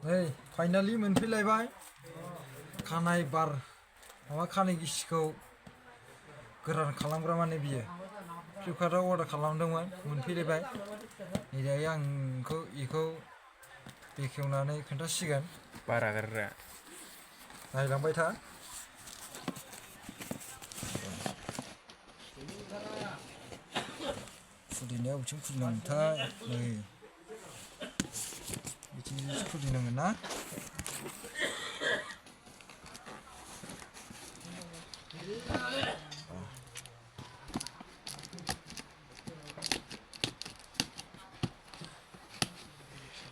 नै फाइनालि मोनफैलायबाय खानाय बार माबा खानाय गिसिखौ गोरान खालामग्रा माने बियो फ्लिपकार्टआव अर्डार खालामदोंमोन मोनफैलायबाय नै दायो आं इखौ बेखेवनानै खोन्थासिगोन बार आगारग्रा नायलांबाय था खुलिनायाव बिथिं खुलिनांगोनथाय नै बिथिंसो खुलिनांगोन ना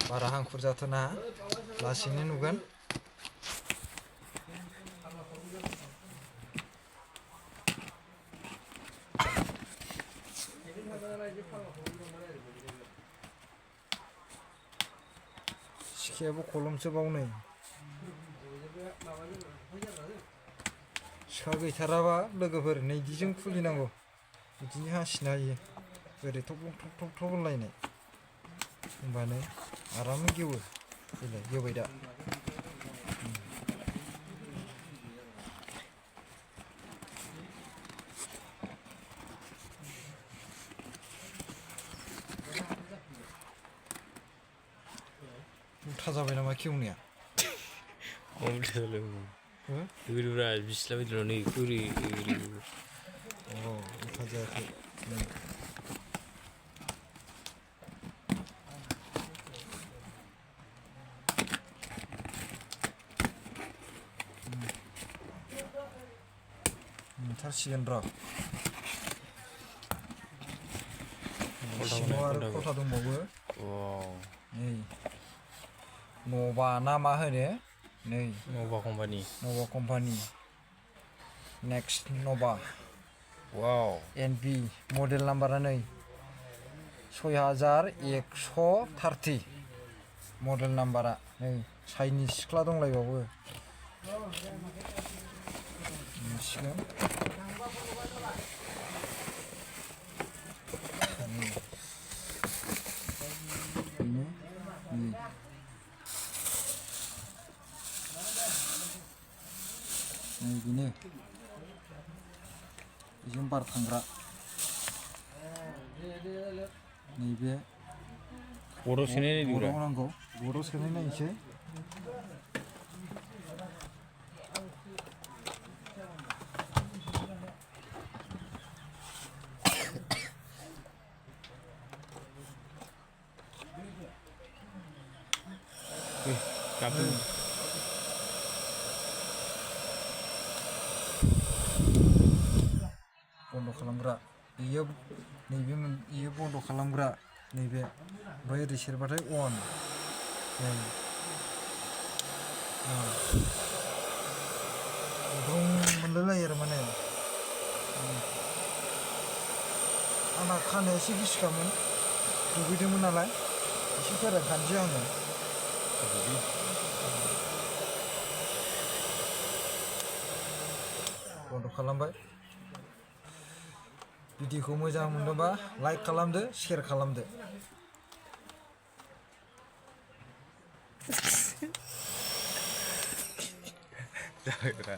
बारा हांखुर जाथोना लासैनो नुगोन सिखायाबो खलमसो बावनै सिखा गैथाराबा लोगोफोर नैदिजों खुलिनांगौ बिदिनो हासिनो हायो ओरै थब्लं थब होनलायनाय होमबानो आराम गेवो देलाय गेवबाय दा उल्था जाबाय नामा खेवनाया ओरैब्रा बिसिला बायदिल' नै ओरै उल्था जायाखै मोनथारसिगोन र' सिङाव आरो खलथा दंबावो नै नभा ना मा होनो नै नभा कम्पानि नेक्स्ट नभा वाव NB मडेल नाम्बारा नै 6130 मडेल नाम्बारा नै चाइनिज सिख्ला दंलायबावो मोनसिगोन बेनो बेजों बार थांग्रा नैबे बर'आव सोनाय बर'आव नांगौ बर'आव सोनाय नायनोसै बन्द खालामग्रा बेयो नैबे बेयो बन्द खालामग्रा नैबे ओमफ्राय ओरै सेरबाथाय अन गुदुं मोनलायलायो आरो माने आंना खानाया एसे गिसिखामोन दुगैदोंमोन नालाय एसे फोरानखानोसै आङो बन्द खालामबाय भिडिअखौ मोजां मोनदोंबा लाइक खालामदो शेयार खालामदो जाबायब्रा